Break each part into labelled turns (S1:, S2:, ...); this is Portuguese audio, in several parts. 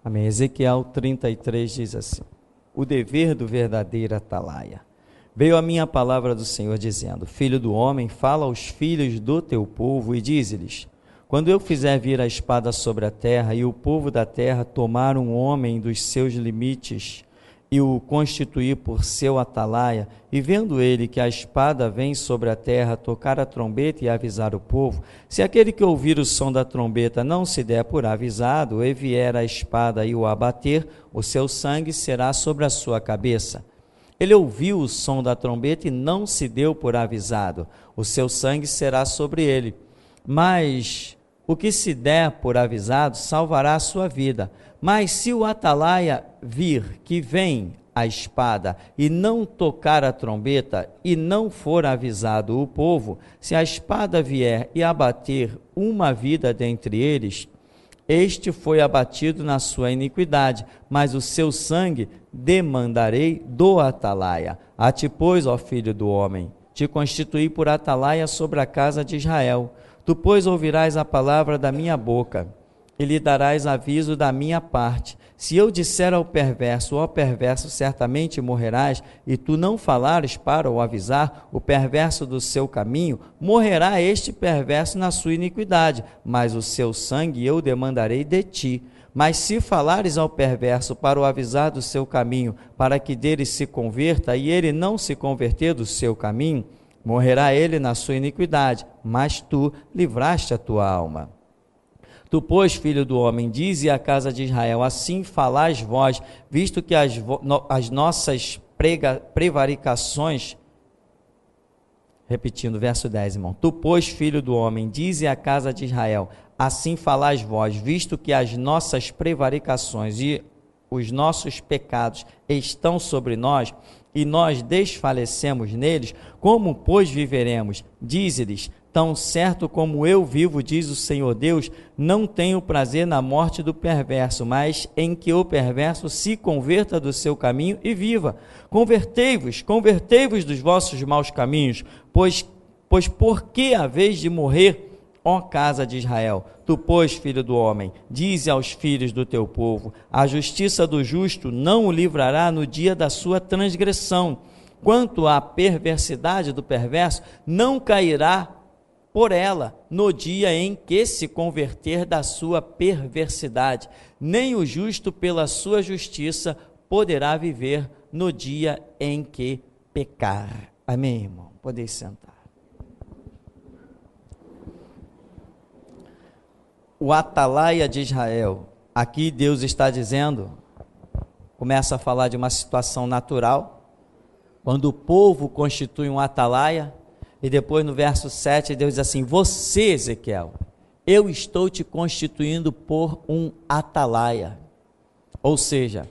S1: Amém. Ezequiel 33 diz assim: o dever do verdadeiro atalaia. Veio a minha palavra do Senhor dizendo: filho do homem, fala aos filhos do teu povo e dize-lhes: quando eu fizer vir a espada sobre a terra, e o povo da terra tomar um homem dos seus limites e o constituir por seu atalaia, e vendo ele que a espada vem sobre a terra, tocar a trombeta e avisar o povo, se aquele que ouvir o som da trombeta não se der por avisado, e vier a espada e o abater, o seu sangue será sobre a sua cabeça. Ele ouviu o som da trombeta e não se deu por avisado, o seu sangue será sobre ele. Mas o que se der por avisado salvará a sua vida. Mas se o atalaia vir que vem a espada e não tocar a trombeta e não for avisado o povo, se a espada vier e abater uma vida dentre eles, este foi abatido na sua iniquidade, mas o seu sangue demandarei do atalaia. A ti, pois, ó filho do homem, te constituí por atalaia sobre a casa de Israel. Tu, pois, ouvirás a palavra da minha boca, e lhe darás aviso da minha parte. Se eu disser ao perverso, ó perverso, certamente morrerás, e tu não falares para o avisar o perverso do seu caminho, morrerá este perverso na sua iniquidade, mas o seu sangue eu demandarei de ti. Mas se falares ao perverso para o avisar do seu caminho, para que dele se converta, e ele não se converter do seu caminho, morrerá ele na sua iniquidade, mas tu livraste a tua alma. Tu, pois, filho do homem, dize à casa de Israel: assim falais vós, visto que as nossas prevaricações, repetindo, verso 10, irmão. Tu, pois, filho do homem, dize à casa de Israel: assim falais vós, visto que as nossas prevaricações e os nossos pecados estão sobre nós, e nós desfalecemos neles, como, pois, viveremos? Dize-lhes: tão certo como eu vivo, diz o Senhor Deus, não tenho prazer na morte do perverso, mas em que o perverso se converta do seu caminho e viva. Convertei-vos dos vossos maus caminhos, pois por que haveis de morrer, ó casa de Israel? Tu, pois, filho do homem, dize aos filhos do teu povo: a justiça do justo não o livrará no dia da sua transgressão. Quanto à perversidade do perverso, não cairá por ela no dia em que se converter da sua perversidade, nem o justo pela sua justiça poderá viver no dia em que pecar. Amém, irmão? Podeis sentar. O atalaia de Israel, aqui Deus está dizendo, começa a falar de uma situação natural, quando o povo constitui um atalaia. E depois no verso 7, Deus diz assim: você, Ezequiel, eu estou te constituindo por um atalaia. Ou seja,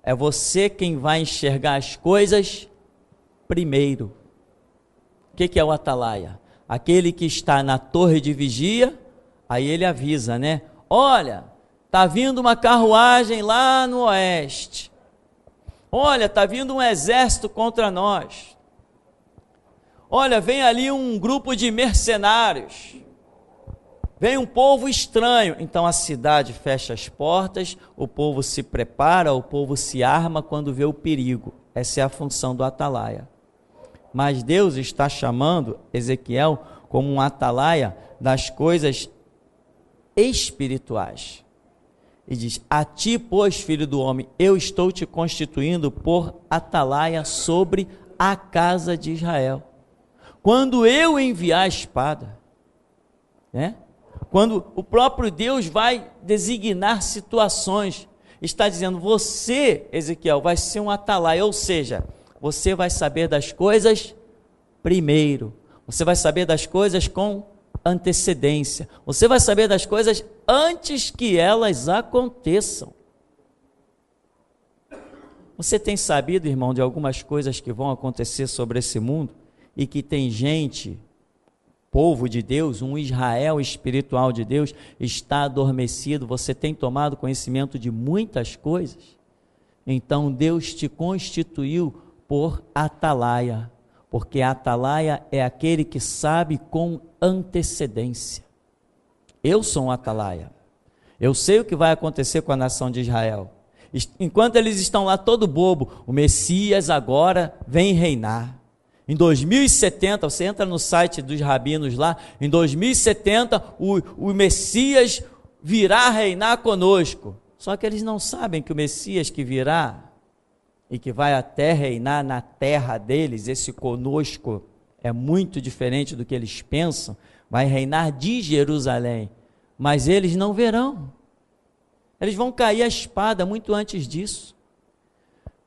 S1: é você quem vai enxergar as coisas primeiro. O que é o atalaia? Aquele que está na torre de vigia, aí ele avisa, né? Olha, está vindo uma carruagem lá no oeste. Olha, está vindo um exército contra nós. Olha, vem ali um grupo de mercenários, vem um povo estranho. Então a cidade fecha as portas, o povo se prepara, o povo se arma quando vê o perigo. Essa é a função do atalaia. Mas Deus está chamando Ezequiel como um atalaia das coisas espirituais. E diz: a ti, pois, filho do homem, eu estou te constituindo por atalaia sobre a casa de Israel. Quando eu enviar a espada, né? Quando o próprio Deus vai designar situações, está dizendo: você, Ezequiel, vai ser um atalaia, ou seja, você vai saber das coisas primeiro, você vai saber das coisas com antecedência, você vai saber das coisas antes que elas aconteçam. Você tem sabido, irmão, de algumas coisas que vão acontecer sobre esse mundo? E que tem gente, povo de Deus, um Israel espiritual de Deus, está adormecido. Você tem tomado conhecimento de muitas coisas? Então Deus te constituiu por atalaia, porque atalaia é aquele que sabe com antecedência. Eu sou um atalaia. Eu sei o que vai acontecer com a nação de Israel. Enquanto eles estão lá todo bobo, o Messias agora vem reinar. Em 2070, você entra no site dos rabinos lá, em 2070 o Messias virá reinar conosco. Só que eles não sabem que o Messias que virá e que vai até reinar na terra deles, esse conosco é muito diferente do que eles pensam, vai reinar de Jerusalém, mas eles não verão. Eles vão cair a espada muito antes disso.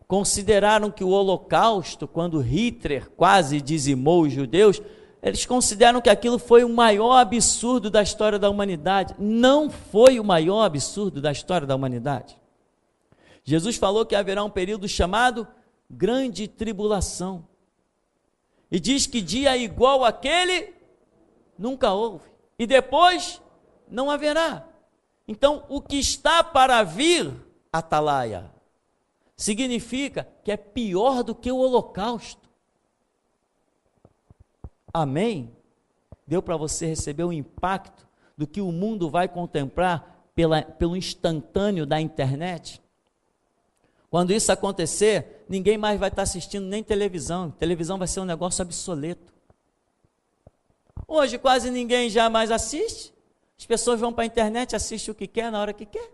S1: Consideraram que o Holocausto, quando Hitler quase dizimou os judeus, eles consideram que aquilo foi o maior absurdo da história da humanidade. Não foi o maior absurdo da história da humanidade. Jesus falou que haverá um período chamado Grande Tribulação. E diz que dia igual àquele nunca houve. E depois não haverá. Então, o que está para vir, Atalaia, significa que é pior do que o Holocausto. Amém? Deu para você receber o impacto do que o mundo vai contemplar pelo instantâneo da internet? Quando isso acontecer, ninguém mais vai estar assistindo nem televisão. Televisão vai ser um negócio obsoleto. Hoje quase ninguém já mais assiste. As pessoas vão para a internet, assistem o que quer, na hora que quer.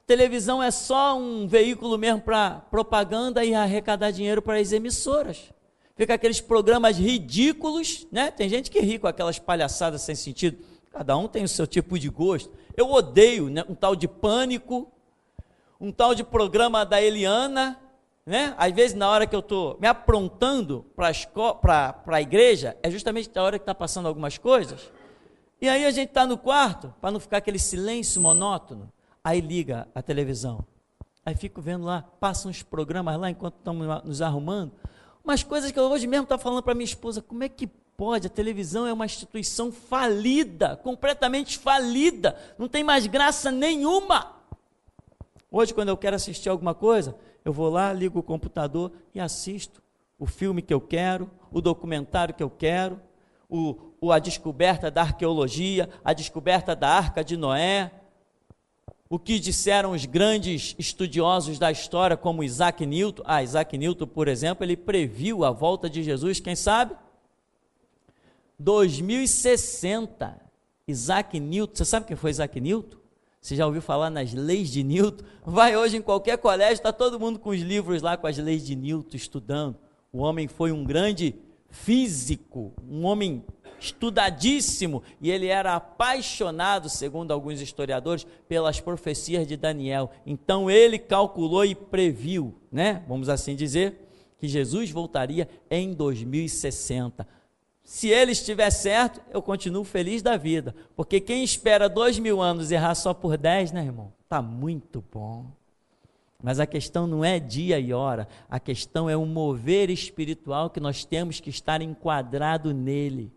S1: Televisão é só um veículo mesmo para propaganda e arrecadar dinheiro para as emissoras. Fica aqueles programas ridículos, né? Tem gente que ri com aquelas palhaçadas sem sentido. Cada um tem o seu tipo de gosto. Eu odeio, né, um tal de Pânico, um tal de programa da Eliana, né? Às vezes na hora que eu estou me aprontando para a igreja, é justamente na hora que está passando algumas coisas. E aí a gente está no quarto, para não ficar aquele silêncio monótono, aí liga a televisão, aí fico vendo lá, passam uns programas lá enquanto estamos nos arrumando, umas coisas que eu hoje mesmo estava falando para minha esposa, como é que pode? A televisão é uma instituição falida, completamente falida, não tem mais graça nenhuma. Hoje, quando eu quero assistir alguma coisa, eu vou lá, ligo o computador e assisto o filme que eu quero, o documentário que eu quero, a descoberta da arqueologia, a descoberta da Arca de Noé, o que disseram os grandes estudiosos da história, como Isaac Newton. Isaac Newton, por exemplo, ele previu a volta de Jesus, quem sabe? 2060. Isaac Newton, você sabe quem foi Isaac Newton? Você já ouviu falar nas leis de Newton? Vai hoje em qualquer colégio, está todo mundo com os livros lá, com as leis de Newton, estudando. O homem foi um grande físico, um homem estudadíssimo, e ele era apaixonado, segundo alguns historiadores, pelas profecias de Daniel. Então ele calculou e previu, né? Vamos assim dizer, que Jesus voltaria em 2060. Se ele estiver certo, eu continuo feliz da vida, porque quem espera 2000 anos errar só por 10, né, irmão? Está muito bom. Mas a questão não é dia e hora, a questão é um mover espiritual que nós temos que estar enquadrado nele.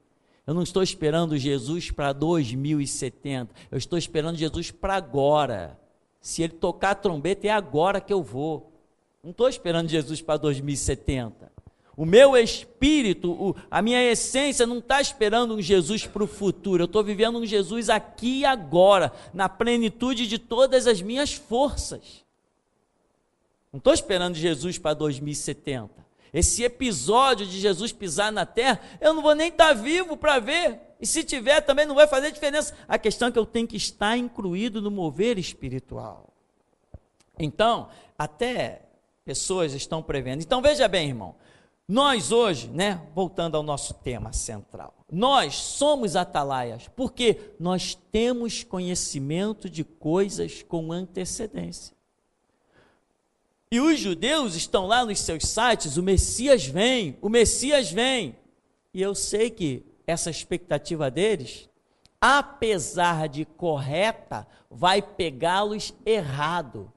S1: Eu não estou esperando Jesus para 2070, eu estou esperando Jesus para agora. Se ele tocar a trombeta, é agora que eu vou. Não estou esperando Jesus para 2070. O meu espírito, a minha essência não está esperando um Jesus para o futuro, eu estou vivendo um Jesus aqui e agora, na plenitude de todas as minhas forças. Não estou esperando Jesus para 2070. Esse episódio de Jesus pisar na terra, eu não vou nem estar vivo para ver. E se tiver, também não vai fazer diferença. A questão é que eu tenho que estar incluído no mover espiritual. Então, até pessoas estão prevendo. Então, veja bem, irmão. Nós hoje, né, voltando ao nosso tema central, nós somos atalaias, porque nós temos conhecimento de coisas com antecedência. E os judeus estão lá nos seus sites, o Messias vem, o Messias vem. E eu sei que essa expectativa deles, apesar de correta, vai pegá-los errado.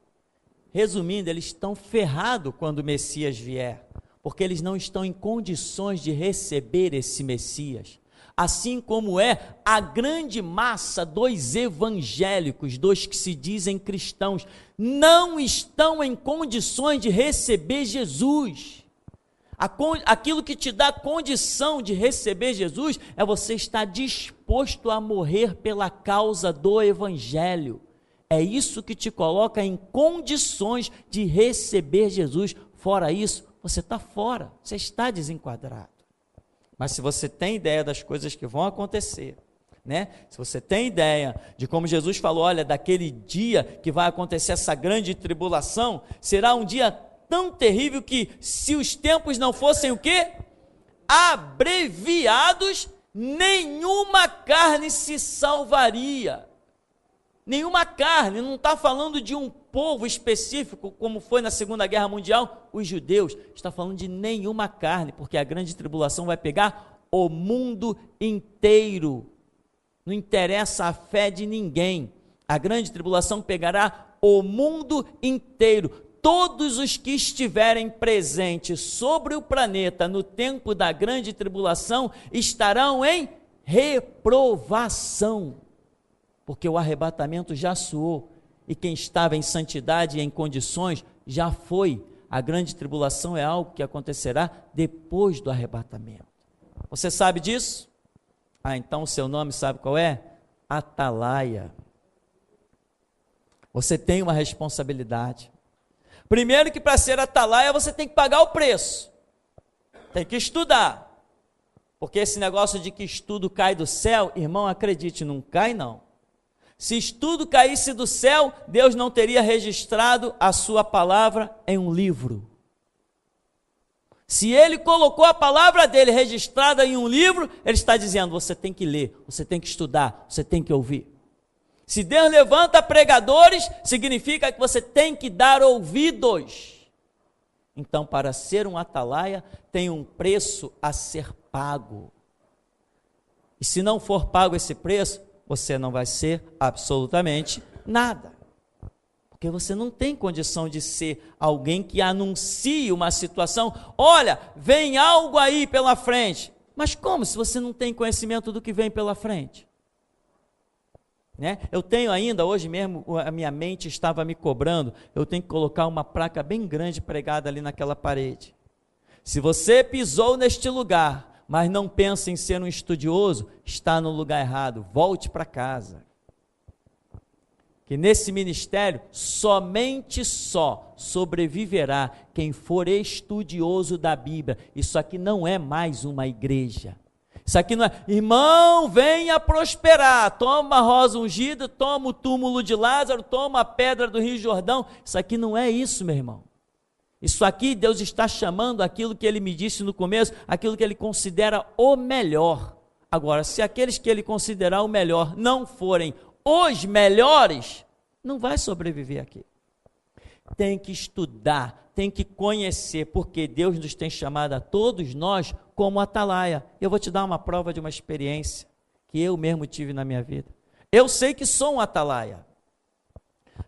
S1: Resumindo, eles estão ferrados quando o Messias vier, porque eles não estão em condições de receber esse Messias. Assim como é a grande massa dos evangélicos, dos que se dizem cristãos, não estão em condições de receber Jesus. Aquilo que te dá condição de receber Jesus é você estar disposto a morrer pela causa do Evangelho. É isso que te coloca em condições de receber Jesus. Fora isso, você está fora, você está desenquadrado. Mas se você tem ideia das coisas que vão acontecer, né? Se você tem ideia de como Jesus falou, olha, daquele dia que vai acontecer essa grande tribulação, será um dia tão terrível que, se os tempos não fossem o quê? Abreviados, nenhuma carne se salvaria. Nenhuma carne, não está falando de um povo específico, como foi na Segunda Guerra Mundial, os judeus, está falando de nenhuma carne, porque a grande tribulação vai pegar o mundo inteiro. Não interessa a fé de ninguém, a grande tribulação pegará o mundo inteiro. Todos os que estiverem presentes sobre o planeta no tempo da grande tribulação estarão em reprovação, porque o arrebatamento já soou, e quem estava em santidade e em condições já foi. A grande tribulação é algo que acontecerá depois do arrebatamento. Você sabe disso? Então o seu nome sabe qual é? Atalaia. Você tem uma responsabilidade. Primeiro que para ser atalaia você tem que pagar o preço. Tem que estudar. Porque esse negócio de que estudo cai do céu, irmão, acredite, não cai não. Se estudo caísse do céu, Deus não teria registrado a sua palavra em um livro. Se Ele colocou a palavra dele registrada em um livro, Ele está dizendo, você tem que ler, você tem que estudar, você tem que ouvir. Se Deus levanta pregadores, significa que você tem que dar ouvidos. Então, para ser um atalaia, tem um preço a ser pago. E se não for pago esse preço, você não vai ser absolutamente nada. Porque você não tem condição de ser alguém que anuncie uma situação. Olha, vem algo aí pela frente. Mas como se você não tem conhecimento do que vem pela frente? Né? Eu tenho ainda, hoje mesmo, a minha mente estava me cobrando, eu tenho que colocar uma placa bem grande pregada ali naquela parede. Se você pisou neste lugar, mas não pensa em ser um estudioso, está no lugar errado, volte para casa. Que nesse ministério, somente só sobreviverá quem for estudioso da Bíblia. Isso aqui não é mais uma igreja. Isso aqui não é, irmão, venha prosperar, toma a rosa ungida, toma o túmulo de Lázaro, toma a pedra do Rio Jordão. Isso aqui não é isso, meu irmão. Isso aqui Deus está chamando aquilo que Ele me disse no começo, aquilo que Ele considera o melhor. Agora, se aqueles que Ele considerar o melhor não forem os melhores, não vai sobreviver aqui. Tem que estudar, tem que conhecer, porque Deus nos tem chamado a todos nós como atalaia. Eu vou te dar uma prova de uma experiência que eu mesmo tive na minha vida. Eu sei que sou um atalaia,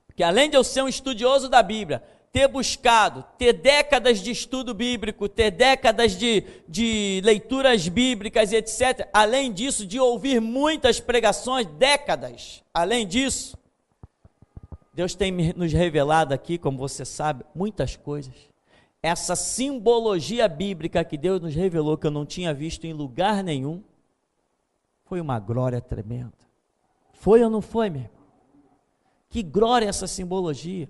S1: porque além de eu ser um estudioso da Bíblia, ter buscado, ter décadas de estudo bíblico, ter décadas de leituras bíblicas, etc. Além disso, de ouvir muitas pregações, décadas. Além disso, Deus tem nos revelado aqui, como você sabe, muitas coisas. Essa simbologia bíblica que Deus nos revelou, que eu não tinha visto em lugar nenhum, foi uma glória tremenda. Foi ou não foi, meu irmão? Que glória essa simbologia.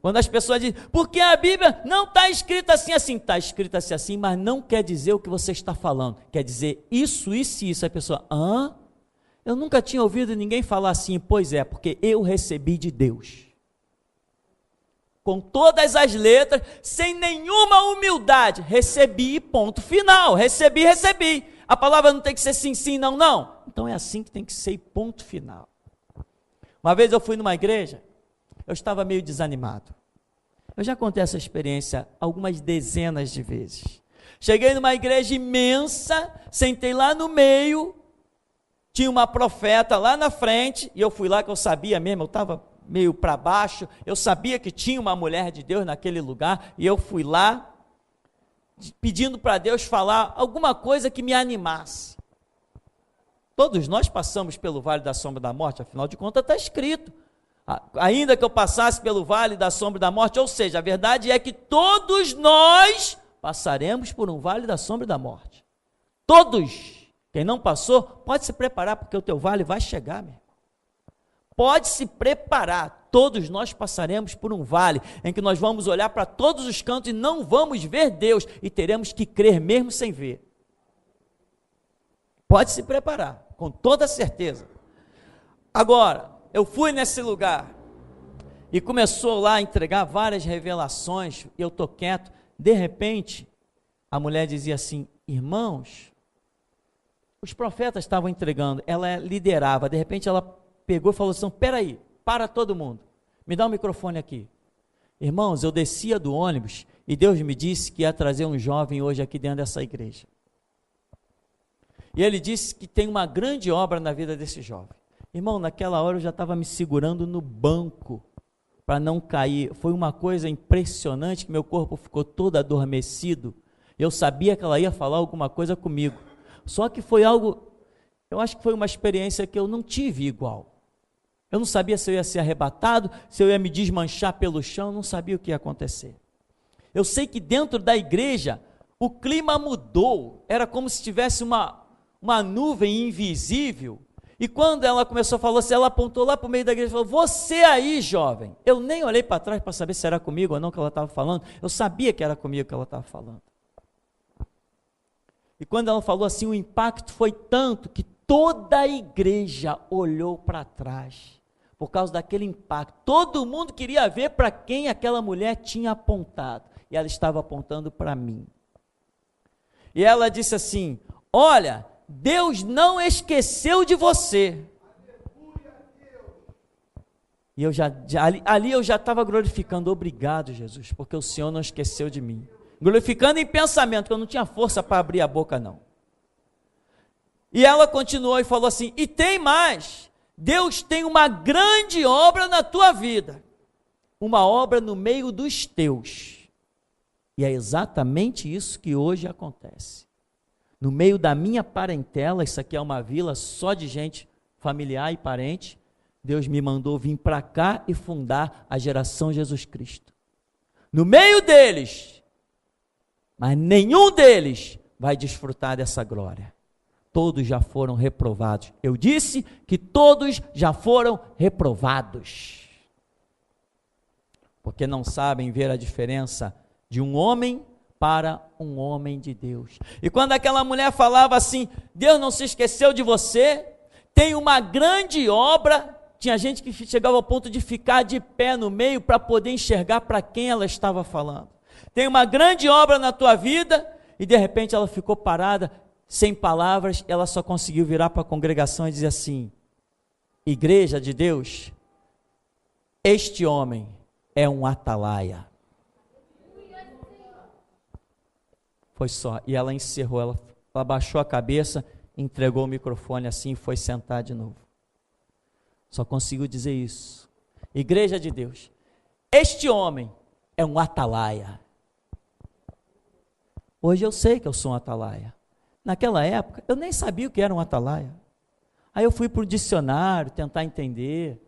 S1: Quando as pessoas dizem, porque a Bíblia não está escrita assim, está escrita assim, mas não quer dizer o que você está falando, quer dizer isso, isso e isso. A pessoa, eu nunca tinha ouvido ninguém falar assim. Pois é, porque eu recebi de Deus, com todas as letras, sem nenhuma humildade, recebi, ponto final, recebi, a palavra não tem que ser sim, sim, não, não, então é assim que tem que ser, ponto final. Uma vez eu fui numa igreja, eu estava meio desanimado. Eu já contei essa experiência algumas dezenas de vezes. Cheguei numa igreja imensa, sentei lá no meio, tinha uma profeta lá na frente, e eu fui lá que eu sabia mesmo, eu estava meio para baixo, eu sabia que tinha uma mulher de Deus naquele lugar, e eu fui lá, pedindo para Deus falar alguma coisa que me animasse. Todos nós passamos pelo vale da sombra da morte, afinal de contas está escrito. Ainda que eu passasse pelo vale da sombra da morte, ou seja, a verdade é que todos nós passaremos por um vale da sombra e da morte. Todos, quem não passou, pode se preparar, porque o teu vale vai chegar, meu. Pode se preparar, todos nós passaremos por um vale, em que nós vamos olhar para todos os cantos e não vamos ver Deus, e teremos que crer mesmo sem ver. Pode se preparar, com toda certeza. Agora, eu fui nesse lugar, e começou lá a entregar várias revelações, e eu estou quieto. De repente, a mulher dizia assim: irmãos, os profetas estavam entregando, ela liderava. De repente ela pegou e falou assim: peraí, para todo mundo, me dá o microfone aqui. Irmãos, eu descia do ônibus e Deus me disse que ia trazer um jovem hoje aqui dentro dessa igreja. E ele disse que tem uma grande obra na vida desse jovem. Irmão, naquela hora eu já estava me segurando no banco para não cair. Foi uma coisa impressionante, que meu corpo ficou todo adormecido. Eu sabia que ela ia falar alguma coisa comigo. Só que foi algo, eu acho que foi uma experiência que eu não tive igual. Eu não sabia se eu ia ser arrebatado, se eu ia me desmanchar pelo chão, não sabia o que ia acontecer. Eu sei que dentro da igreja, o clima mudou, era como se tivesse uma nuvem invisível. E quando ela começou a falar assim, ela apontou lá para o meio da igreja e falou: você aí, jovem. Eu nem olhei para trás para saber se era comigo ou não que ela estava falando. Eu sabia que era comigo que ela estava falando. E quando ela falou assim, o impacto foi tanto que toda a igreja olhou para trás, por causa daquele impacto. Todo mundo queria ver para quem aquela mulher tinha apontado, e ela estava apontando para mim. E ela disse assim: olha, Deus não esqueceu de você. E eu ali eu já estava glorificando: obrigado, Jesus, porque o Senhor não esqueceu de mim. Glorificando em pensamento, que eu não tinha força para abrir a boca não. E ela continuou e falou assim: e tem mais, Deus tem uma grande obra na tua vida, uma obra no meio dos teus. E é exatamente isso que hoje acontece. No meio da minha parentela, isso aqui é uma vila só de gente familiar e parente, Deus me mandou vir para cá e fundar a geração Jesus Cristo. No meio deles, mas nenhum deles vai desfrutar dessa glória. Todos já foram reprovados. Eu disse que todos já foram reprovados, porque não sabem ver a diferença de um homem para um homem de Deus. E quando aquela mulher falava assim: Deus não se esqueceu de você, tem uma grande obra, tinha gente que chegava ao ponto de ficar de pé no meio para poder enxergar para quem ela estava falando. Tem uma grande obra na tua vida, e de repente ela ficou parada, sem palavras. Ela só conseguiu virar para a congregação e dizer assim: igreja de Deus, este homem é um atalaia. Foi só, e ela encerrou, ela abaixou a cabeça, entregou o microfone assim e foi sentar de novo. Só conseguiu dizer isso: igreja de Deus, este homem é um atalaia. Hoje eu sei que eu sou um atalaia. Naquela época, eu nem sabia o que era um atalaia. Aí eu fui para o dicionário tentar entender.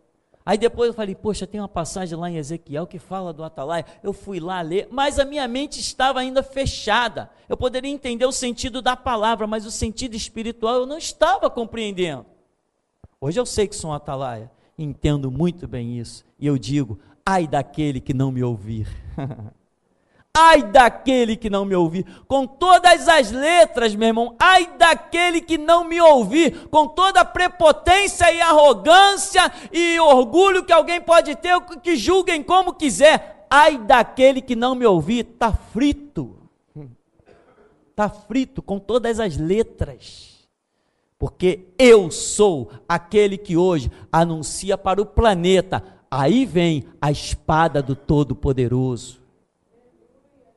S1: Aí depois eu falei: poxa, tem uma passagem lá em Ezequiel que fala do atalaia. Eu fui lá ler, mas a minha mente estava ainda fechada. Eu poderia entender o sentido da palavra, mas o sentido espiritual eu não estava compreendendo. Hoje eu sei que sou um atalaia, entendo muito bem isso. E eu digo: ai daquele que não me ouvir. Ai daquele que não me ouvir, com todas as letras, meu irmão. Ai daquele que não me ouvir, com toda a prepotência e arrogância e orgulho que alguém pode ter, que julguem como quiser. Ai daquele que não me ouvir, está frito com todas as letras, porque eu sou aquele que hoje anuncia para o planeta: aí vem a espada do Todo-Poderoso.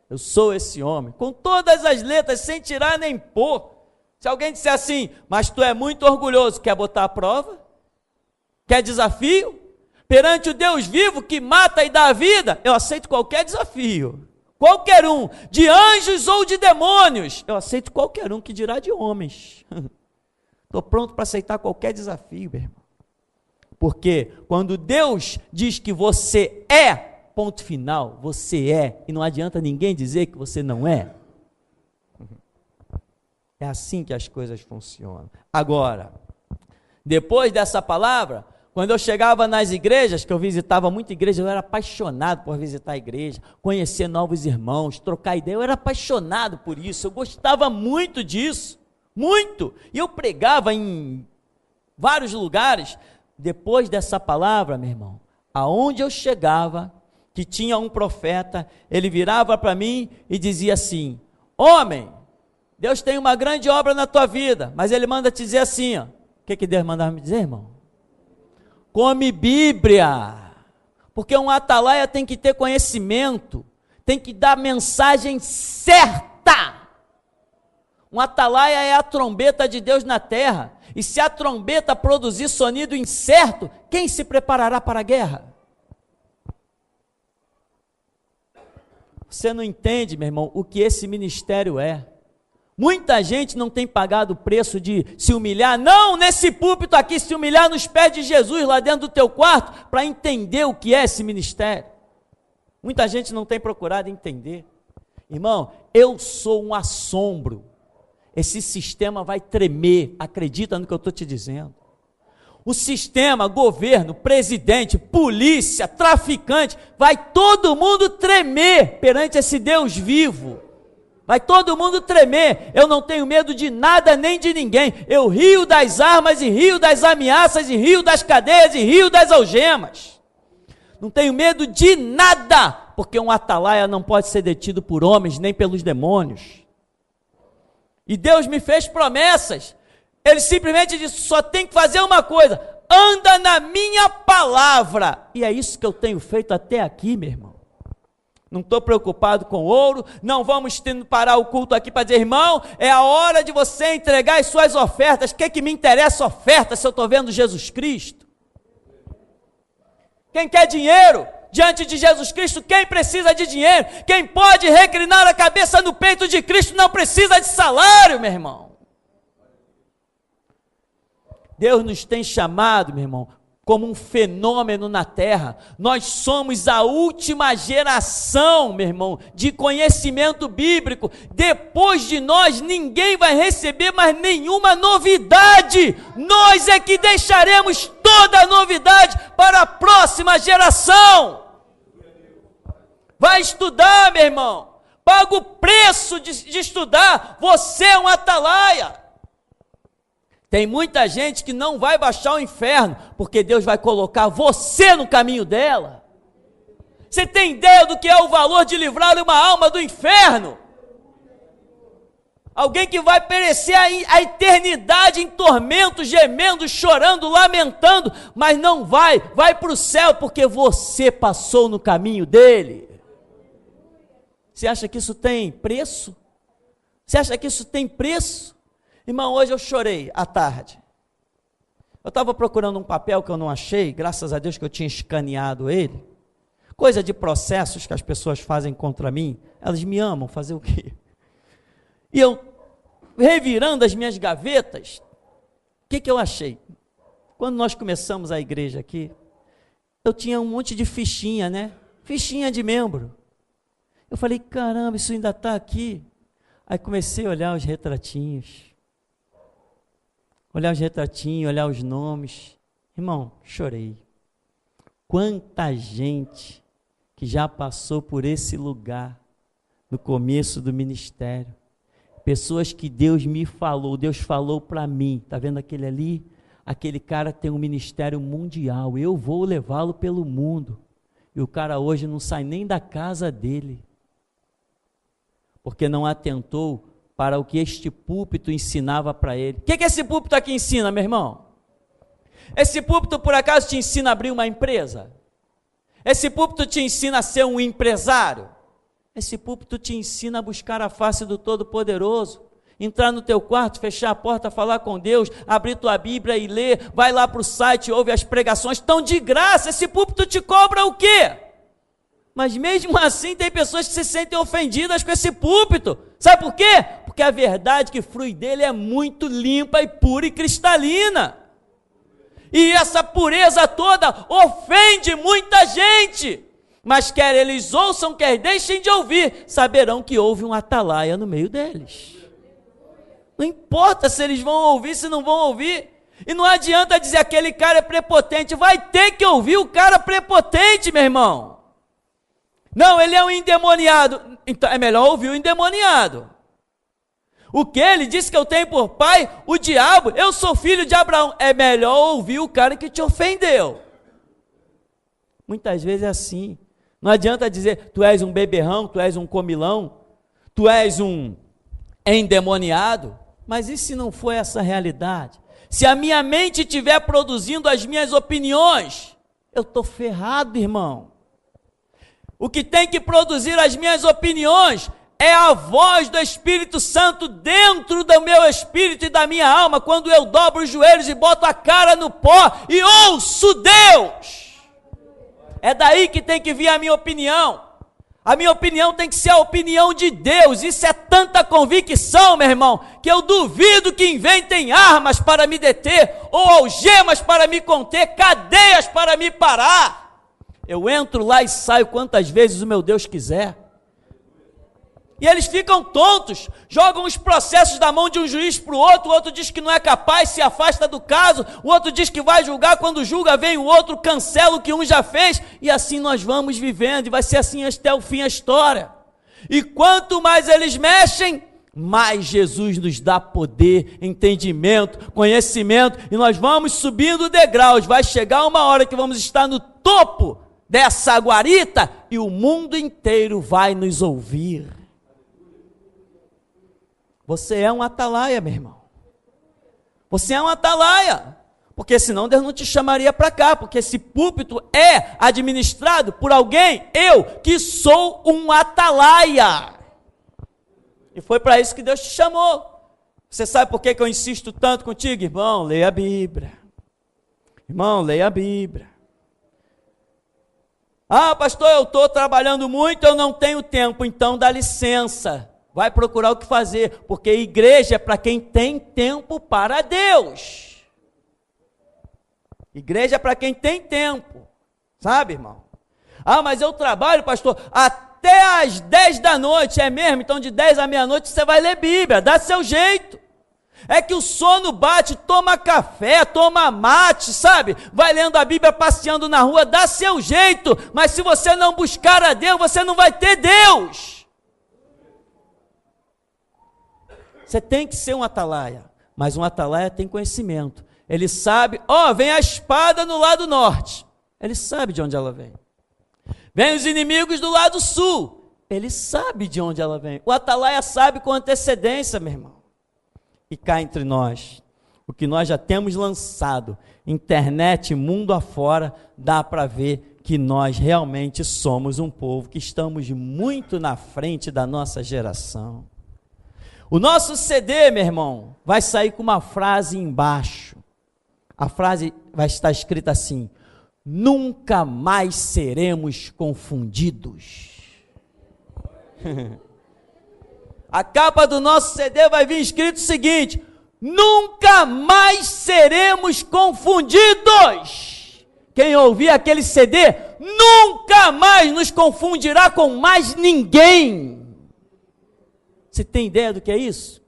S1: Eu sou esse homem, com todas as letras, sem tirar nem pôr. Se alguém disser assim: mas tu é muito orgulhoso, quer botar a prova? Quer desafio? Perante o Deus vivo que mata e dá a vida, eu aceito qualquer desafio. Qualquer um, de anjos ou de demônios, eu aceito qualquer um, que dirá de homens. Estou pronto para aceitar qualquer desafio, meu irmão. Porque quando Deus diz que você é, ponto final, você é, e não adianta ninguém dizer que você não é. É assim que as coisas funcionam. Agora, depois dessa palavra, quando eu chegava nas igrejas, que eu visitava muita igreja, eu era apaixonado por visitar a igreja, conhecer novos irmãos, trocar ideia, eu era apaixonado por isso, eu gostava muito disso, muito, e eu pregava em vários lugares. Depois dessa palavra, meu irmão, aonde eu chegava, que tinha um profeta, ele virava para mim e dizia assim: homem, Deus tem uma grande obra na tua vida, mas ele manda te dizer assim, ó. O que Deus mandava me dizer, irmão? Come Bíblia, porque um atalaia tem que ter conhecimento, tem que dar mensagem certa. Um atalaia é a trombeta de Deus na terra, e se a trombeta produzir sonido incerto, quem se preparará para a guerra? Você não entende, meu irmão, o que esse ministério é. Muita gente não tem pagado o preço de se humilhar, não nesse púlpito aqui, se humilhar nos pés de Jesus, lá dentro do teu quarto, para entender o que é esse ministério. Muita gente não tem procurado entender. Irmão, eu sou um assombro. Esse sistema vai tremer, acredita no que eu estou te dizendo. O sistema, governo, presidente, polícia, traficante, vai todo mundo tremer perante esse Deus vivo. Vai todo mundo tremer. Eu não tenho medo de nada nem de ninguém. Eu rio das armas e rio das ameaças e rio das cadeias e rio das algemas. Não tenho medo de nada, porque um atalaia não pode ser detido por homens nem pelos demônios. E Deus me fez promessas. Ele simplesmente disse: só tem que fazer uma coisa, anda na minha palavra. E é isso que eu tenho feito até aqui, meu irmão. Não estou preocupado com ouro, não vamos parar o culto aqui para dizer: irmão, é a hora de você entregar as suas ofertas. O que me interessa oferta se eu estou vendo Jesus Cristo? Quem quer dinheiro diante de Jesus Cristo? Quem precisa de dinheiro? Quem pode reclinar a cabeça no peito de Cristo não precisa de salário, meu irmão. Deus nos tem chamado, meu irmão, como um fenômeno na terra. Nós somos a última geração, meu irmão, de conhecimento bíblico. Depois de nós, ninguém vai receber mais nenhuma novidade. Nós é que deixaremos toda a novidade para a próxima geração. Vai estudar, meu irmão. Paga o preço de estudar. Você é um atalaia. Tem muita gente que não vai baixar o inferno, porque Deus vai colocar você no caminho dela. Você tem ideia do que é o valor de livrar uma alma do inferno? Alguém que vai perecer a eternidade em tormento, gemendo, chorando, lamentando, mas não vai para o céu, porque você passou no caminho dele. Você acha que isso tem preço? Você acha que isso tem preço? Irmão, hoje eu chorei à tarde. Eu estava procurando um papel que eu não achei, graças a Deus que eu tinha escaneado ele. Coisa de processos que as pessoas fazem contra mim. Elas me amam, fazer o quê? E eu, revirando as minhas gavetas, o que eu achei? Quando nós começamos a igreja aqui, eu tinha um monte de fichinha, né? Fichinha de membro. Eu falei: caramba, isso ainda está aqui. Aí comecei a olhar os retratinhos. Olhar os nomes. Irmão, chorei. Quanta gente que já passou por esse lugar no começo do ministério. Pessoas que Deus me falou, Deus falou para mim. Está vendo aquele ali? Aquele cara tem um ministério mundial. Eu vou levá-lo pelo mundo. E o cara hoje não sai nem da casa dele. Porque não atentou para o que este púlpito ensinava para ele. O que esse púlpito aqui ensina, meu irmão? Esse púlpito, por acaso, te ensina a abrir uma empresa? Esse púlpito te ensina a ser um empresário? Esse púlpito te ensina a buscar a face do Todo-Poderoso, entrar no teu quarto, fechar a porta, falar com Deus, abrir tua Bíblia e ler, vai lá para o site, ouve as pregações, estão de graça. Esse púlpito te cobra o quê? Mas mesmo assim tem pessoas que se sentem ofendidas com esse púlpito. Sabe por quê? Porque a verdade que flui dele é muito limpa e pura e cristalina. E essa pureza toda ofende muita gente. Mas quer eles ouçam, quer deixem de ouvir, saberão que houve um atalaia no meio deles. Não importa se eles vão ouvir, se não vão ouvir. E não adianta dizer aquele cara é prepotente. Vai ter que ouvir o cara prepotente, meu irmão. Não, ele é um endemoniado. Então é melhor ouvir o endemoniado. O que? Ele disse que eu tenho por pai o diabo. Eu sou filho de Abraão. É melhor ouvir o cara que te ofendeu. Muitas vezes é assim. Não adianta dizer, tu és um beberrão, tu és um comilão, tu és um endemoniado. Mas e se não for essa a realidade? Se a minha mente estiver produzindo as minhas opiniões, eu estou ferrado, irmão. O que tem que produzir as minhas opiniões é a voz do Espírito Santo dentro do meu espírito e da minha alma, quando eu dobro os joelhos e boto a cara no pó e ouço Deus. É daí que tem que vir a minha opinião. A minha opinião tem que ser a opinião de Deus. Isso é tanta convicção, meu irmão, que eu duvido que inventem armas para me deter, ou algemas para me conter, cadeias para me parar. Eu entro lá e saio quantas vezes o meu Deus quiser. E eles ficam tontos, jogam os processos da mão de um juiz para o outro diz que não é capaz, se afasta do caso, o outro diz que vai julgar, quando julga vem o outro, cancela o que um já fez, e assim nós vamos vivendo, e vai ser assim até o fim a história. E quanto mais eles mexem, mais Jesus nos dá poder, entendimento, conhecimento, e nós vamos subindo degraus, vai chegar uma hora que vamos estar no topo dessa guarita, e o mundo inteiro vai nos ouvir. Você é um atalaia, meu irmão. Você é um atalaia. Porque senão Deus não te chamaria para cá. Porque esse púlpito é administrado por alguém, eu, que sou um atalaia. E foi para isso que Deus te chamou. Você sabe por que eu insisto tanto contigo? Irmão, leia a Bíblia. Irmão, leia a Bíblia. Ah, pastor, eu estou trabalhando muito, eu não tenho tempo. Então dá licença. Vai procurar o que fazer, porque igreja é para quem tem tempo para Deus. Igreja é para quem tem tempo, sabe, irmão? Ah, mas eu trabalho, pastor, até às 10 da noite, é mesmo? Então de 10 à meia-noite você vai ler Bíblia, dá seu jeito. É que o sono bate, toma café, toma mate, sabe? Vai lendo a Bíblia, passeando na rua, dá seu jeito. Mas se você não buscar a Deus, você não vai ter Deus. Você tem que ser um atalaia, mas um atalaia tem conhecimento. Ele sabe, vem a espada no lado norte. Ele sabe de onde ela vem. Vem os inimigos do lado sul. Ele sabe de onde ela vem. O atalaia sabe com antecedência, meu irmão. E cá entre nós, o que nós já temos lançado, internet, mundo afora, dá para ver que nós realmente somos um povo que estamos muito na frente da nossa geração. O nosso CD, meu irmão, vai sair com uma frase embaixo. A frase vai estar escrita assim: nunca mais seremos confundidos. A capa do nosso CD vai vir escrito o seguinte: nunca mais seremos confundidos. Quem ouvir aquele CD, nunca mais nos confundirá com mais ninguém. Você tem ideia do que é isso?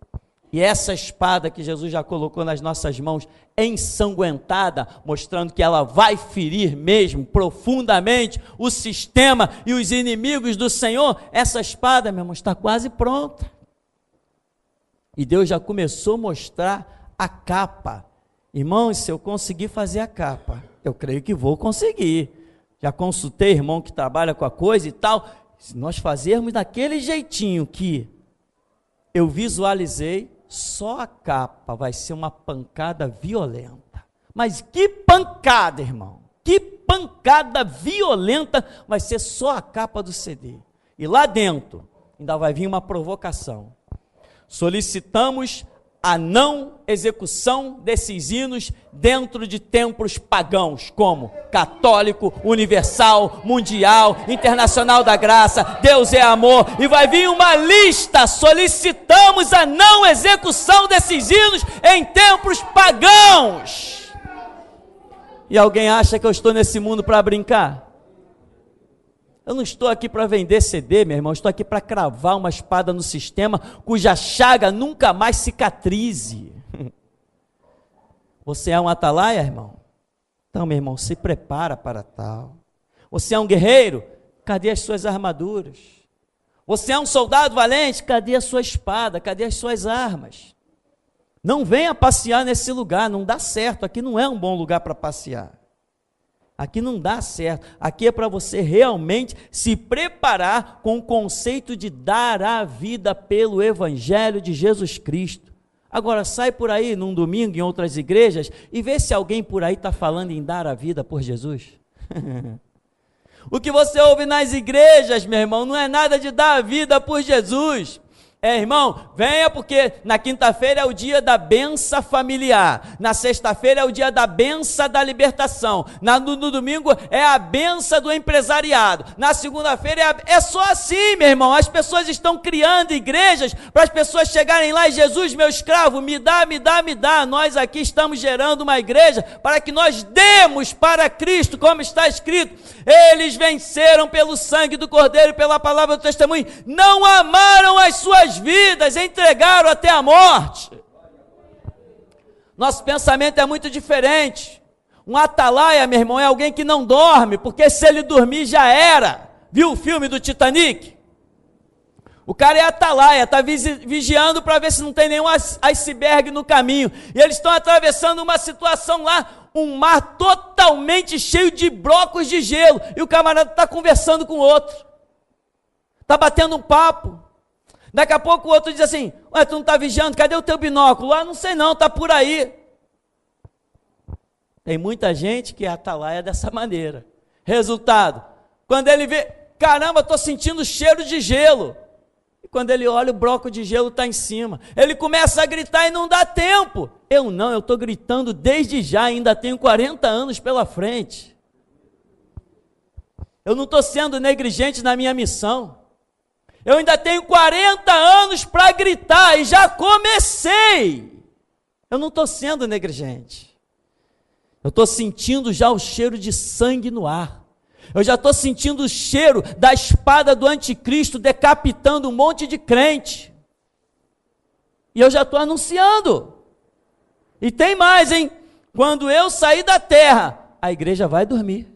S1: E essa espada que Jesus já colocou nas nossas mãos, ensanguentada, mostrando que ela vai ferir mesmo, profundamente, o sistema e os inimigos do Senhor, essa espada, meu irmão, está quase pronta. E Deus já começou a mostrar a capa. Irmãos, se eu conseguir fazer a capa, eu creio que vou conseguir. Já consultei irmão que trabalha com a coisa e tal. Se nós fazermos daquele jeitinho que eu visualizei, só a capa vai ser uma pancada violenta. Mas que pancada, irmão! Que pancada violenta vai ser só a capa do CD. E lá dentro ainda vai vir uma provocação. Solicitamos a não execução desses hinos dentro de templos pagãos, como católico, universal, mundial, internacional da graça, Deus é amor, e vai vir uma lista: solicitamos a não execução desses hinos em templos pagãos. E alguém acha que eu estou nesse mundo para brincar? Eu não estou aqui para vender CD, meu irmão, eu estou aqui para cravar uma espada no sistema cuja chaga nunca mais cicatrize. Você é um atalaia, irmão? Então, meu irmão, se prepara para tal. Você é um guerreiro? Cadê as suas armaduras? Você é um soldado valente? Cadê a sua espada? Cadê as suas armas? Não venha passear nesse lugar, não dá certo. Aqui não é um bom lugar para passear. Aqui não dá certo. Aqui é para você realmente se preparar com o conceito de dar a vida pelo Evangelho de Jesus Cristo. Agora, sai por aí num domingo em outras igrejas e vê se alguém por aí está falando em dar a vida por Jesus. O que você ouve nas igrejas, meu irmão, não é nada de dar a vida por Jesus. Irmão, venha porque na quinta-feira é o dia da benção familiar, na sexta-feira é o dia da benção da libertação, no domingo é a benção do empresariado, na segunda-feira é só assim, meu irmão. As pessoas estão criando igrejas para as pessoas chegarem lá e Jesus, meu escravo, me dá, me dá, me dá. Nós aqui estamos gerando uma igreja para que nós demos para Cristo, como está escrito, eles venceram pelo sangue do Cordeiro e pela palavra do testemunho, não amaram as suas vidas, entregaram até a morte. Nosso pensamento é muito diferente. Um atalaia, meu irmão, é alguém que não dorme, porque se ele dormir já era. Viu o filme do Titanic? O cara é atalaia, está vigiando para ver se não tem nenhum iceberg no caminho, e eles estão atravessando uma situação lá, um mar totalmente cheio de blocos de gelo, e o camarada está conversando com o outro, está batendo um papo. Daqui a pouco o outro diz assim, ué, tu não está vigiando, cadê o teu binóculo? Ah, não sei não, está por aí. Tem muita gente que é atalaia dessa maneira. Resultado, quando ele vê, caramba, estou sentindo cheiro de gelo. E quando ele olha, o bloco de gelo está em cima. Ele começa a gritar e não dá tempo. Eu estou gritando desde já, ainda tenho 40 anos pela frente. Eu não estou sendo negligente na minha missão. Eu ainda tenho 40 anos para gritar e já comecei. Eu não estou sendo negligente. Eu estou sentindo já o cheiro de sangue no ar. Eu já estou sentindo o cheiro da espada do anticristo decapitando um monte de crente. E eu já estou anunciando. E tem mais, hein? Quando eu sair da terra, a igreja vai dormir.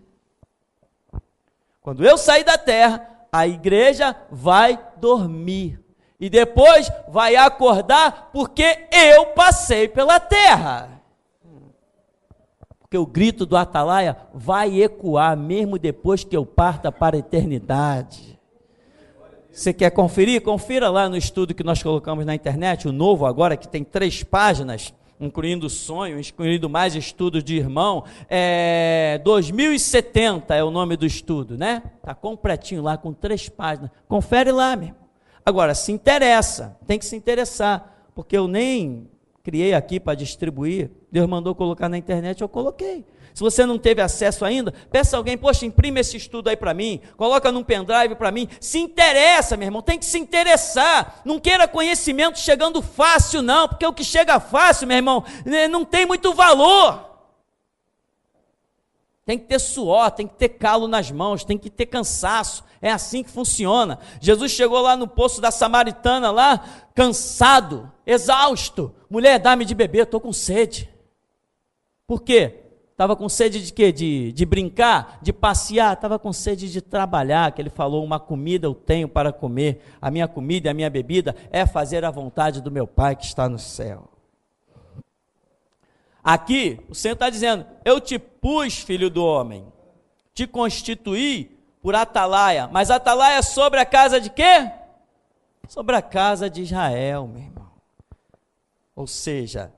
S1: Quando eu sair da terra, a igreja vai dormir e depois vai acordar porque eu passei pela terra. Porque o grito do atalaia vai ecoar mesmo depois que eu parta para a eternidade. Você quer conferir? Confira lá no estudo que nós colocamos na internet, o novo agora, que tem 3 páginas, incluindo sonho, incluindo mais estudos de irmão, 2070 é o nome do estudo, né? Está completinho lá, com 3 páginas. Confere lá, meu irmão. Agora, se interessa, tem que se interessar, porque eu nem criei aqui para distribuir, Deus mandou colocar na internet, eu coloquei. Se você não teve acesso ainda, peça a alguém, poxa, imprime esse estudo aí para mim, coloca num pendrive para mim, se interessa, meu irmão, tem que se interessar, não queira conhecimento chegando fácil não, porque o que chega fácil, meu irmão, não tem muito valor. Tem que ter suor, tem que ter calo nas mãos, tem que ter cansaço, é assim que funciona. Jesus chegou lá no poço da Samaritana, lá, cansado, exausto, mulher, dá-me de beber, estou com sede. Por quê? Estava com sede de quê? De brincar, de passear, estava com sede de trabalhar, que ele falou, uma comida eu tenho para comer, a minha comida e a minha bebida é fazer a vontade do meu Pai que está no céu. Aqui, o Senhor está dizendo, eu te pus, filho do homem, te constituí por atalaia, mas atalaia sobre a casa de quê? Sobre a casa de Israel, meu irmão. Ou seja,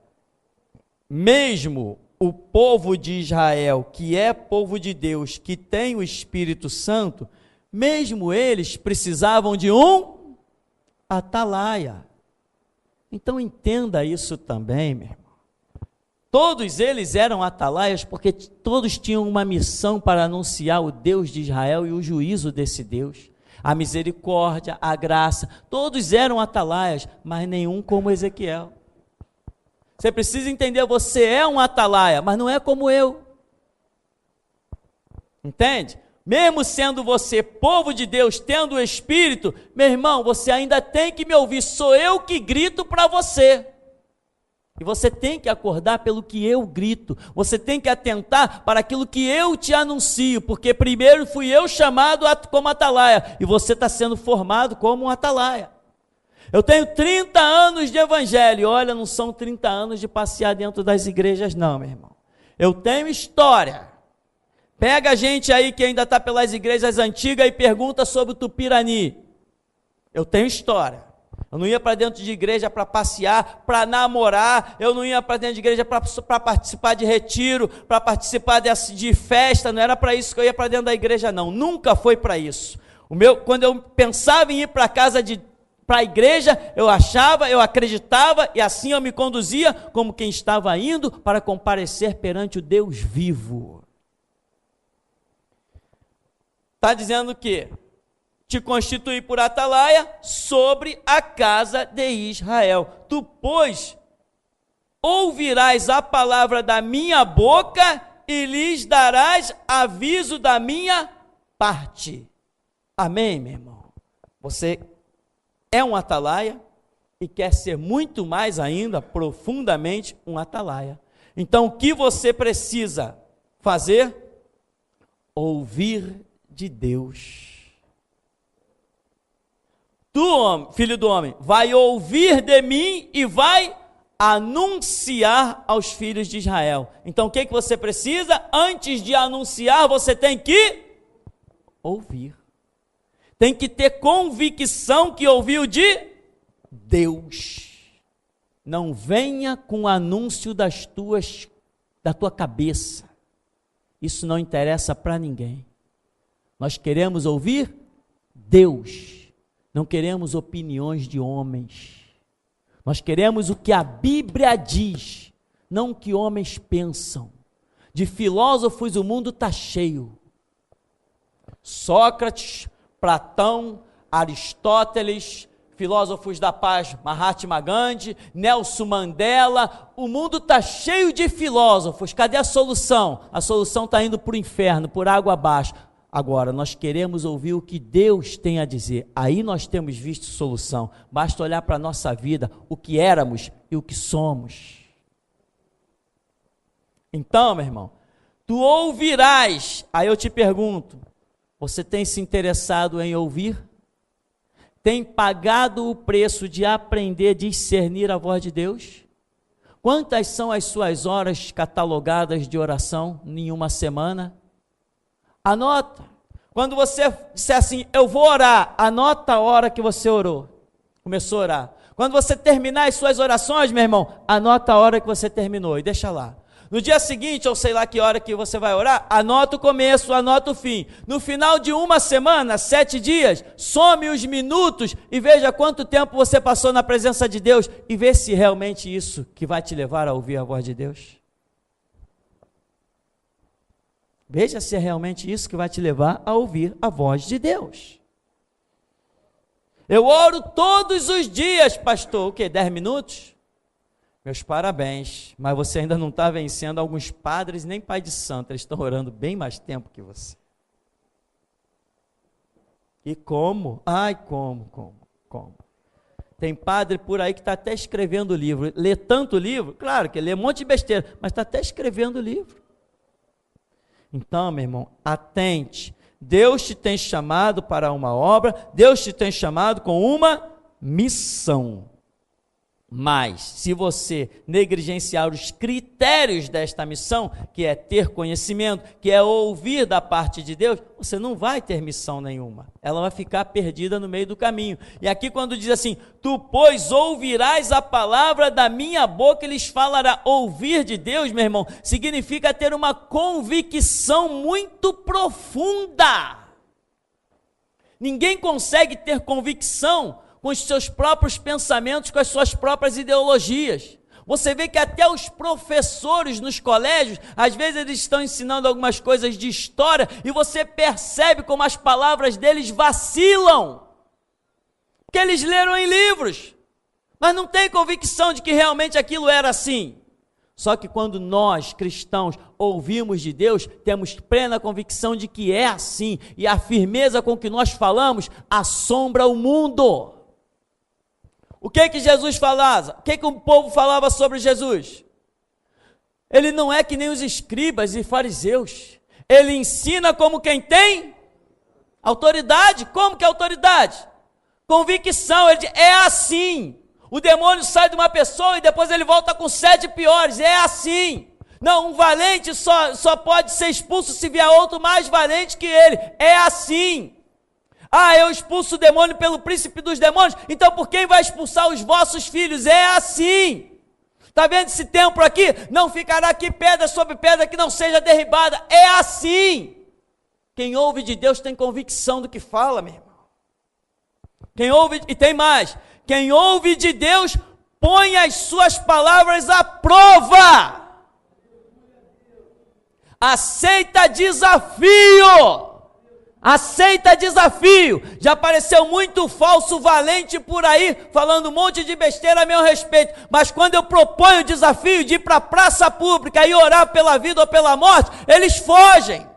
S1: mesmo o povo de Israel, que é povo de Deus, que tem o Espírito Santo, mesmo eles precisavam de um atalaia. Então entenda isso também, meu irmão. Todos eles eram atalaias porque todos tinham uma missão para anunciar o Deus de Israel e o juízo desse Deus. A misericórdia, a graça, todos eram atalaias, mas nenhum como Ezequiel. Você precisa entender, você é um atalaia, mas não é como eu. Entende? mesmo sendo você povo de Deus, tendo o Espírito, meu irmão, você ainda tem que me ouvir, sou eu que grito para você. E você tem que acordar pelo que eu grito, você tem que atentar para aquilo que eu te anuncio, porque primeiro fui eu chamado como atalaia, e você está sendo formado como um atalaia. Eu tenho 30 anos de evangelho, olha, não são 30 anos de passear dentro das igrejas não, meu irmão. Eu tenho história. Pega a gente aí que ainda está pelas igrejas antigas e pergunta sobre o Tupirani. Eu tenho história. Eu não ia para dentro de igreja para passear, para namorar, eu não ia para dentro de igreja para participar de retiro, para participar de festa, não era para isso que eu ia para dentro da igreja não, nunca foi para isso. Quando eu pensava em ir para a igreja, eu achava, eu acreditava, e assim eu me conduzia como quem estava indo para comparecer perante o Deus vivo. Está dizendo que te constituí por atalaia sobre a casa de Israel. Tu, pois, ouvirás a palavra da minha boca e lhes darás aviso da minha parte. Amém, meu irmão? Você é um atalaia e quer ser muito mais ainda, profundamente, um atalaia. Então, o que você precisa fazer? Ouvir de Deus. Tu, filho do homem, vai ouvir de mim e vai anunciar aos filhos de Israel. Então, o que você precisa? Antes de anunciar, você tem que ouvir. Tem que ter convicção que ouviu de Deus. Não venha com o anúncio da tua cabeça. Isso não interessa para ninguém. Nós queremos ouvir Deus. Não queremos opiniões de homens. Nós queremos o que a Bíblia diz, não o que homens pensam. De filósofos o mundo está cheio. Sócrates, Platão, Aristóteles, filósofos da paz, Mahatma Gandhi, Nelson Mandela, o mundo está cheio de filósofos. Cadê a solução? A solução está indo para o inferno, por água abaixo. Agora, nós queremos ouvir o que Deus tem a dizer. Aí nós temos visto solução. Basta olhar para a nossa vida, o que éramos e o que somos. Então, meu irmão, tu ouvirás. Aí eu te pergunto, você tem se interessado em ouvir? Tem pagado o preço de aprender a discernir a voz de Deus? Quantas são as suas horas catalogadas de oração em uma semana? Anota. Quando você disser assim, eu vou orar, anota a hora que você orou, começou a orar. Quando você terminar as suas orações, meu irmão, anota a hora que você terminou e deixa lá. No dia seguinte, ou sei lá que hora que você vai orar, anota o começo, anota o fim. No final de uma semana, 7 dias, some os minutos e veja quanto tempo você passou na presença de Deus e vê se realmente isso que vai te levar a ouvir a voz de Deus. Veja se é realmente isso que vai te levar a ouvir a voz de Deus. Eu oro todos os dias, pastor. O quê? 10 minutos? Meus parabéns, mas você ainda não está vencendo alguns padres, nem pai de santo, eles estão orando bem mais tempo que você. E como? Ai, como? Tem padre por aí que está até escrevendo livro. Lê tanto livro, claro que lê um monte de besteira, mas está até escrevendo livro. Então, meu irmão, atente. Deus te tem chamado para uma obra, Deus te tem chamado com uma missão. Mas, se você negligenciar os critérios desta missão, que é ter conhecimento, que é ouvir da parte de Deus, você não vai ter missão nenhuma. Ela vai ficar perdida no meio do caminho. E aqui quando diz assim, tu, pois, ouvirás a palavra da minha boca, eles falará. Ouvir de Deus, meu irmão, significa ter uma convicção muito profunda. Ninguém consegue ter convicção com os seus próprios pensamentos, com as suas próprias ideologias. Você vê que até os professores nos colégios, às vezes eles estão ensinando algumas coisas de história, e você percebe como as palavras deles vacilam, porque eles leram em livros, mas não tem convicção de que realmente aquilo era assim. Só que quando nós, cristãos, ouvimos de Deus, temos plena convicção de que é assim, e a firmeza com que nós falamos assombra o mundo. O que Jesus falava? O que o povo falava sobre Jesus? Ele não é que nem os escribas e fariseus. Ele ensina como quem tem autoridade. Como que é autoridade? Convicção. Ele diz, é assim. O demônio sai de uma pessoa e depois ele volta com 7 piores. É assim. Não, um valente só pode ser expulso se vier outro mais valente que ele. É assim. Ah, eu expulso o demônio pelo príncipe dos demônios. Então por quem vai expulsar os vossos filhos? É assim. Está vendo esse templo aqui? Não ficará aqui pedra sobre pedra que não seja derribada. É assim. Quem ouve de Deus tem convicção do que fala, meu irmão. Quem ouve, e tem mais, quem ouve de Deus põe as suas palavras à prova. Aceita desafio. Aceita desafio. Já apareceu muito falso valente por aí, falando um monte de besteira a meu respeito, mas quando eu proponho o desafio de ir para a praça pública e orar pela vida ou pela morte, eles fogem.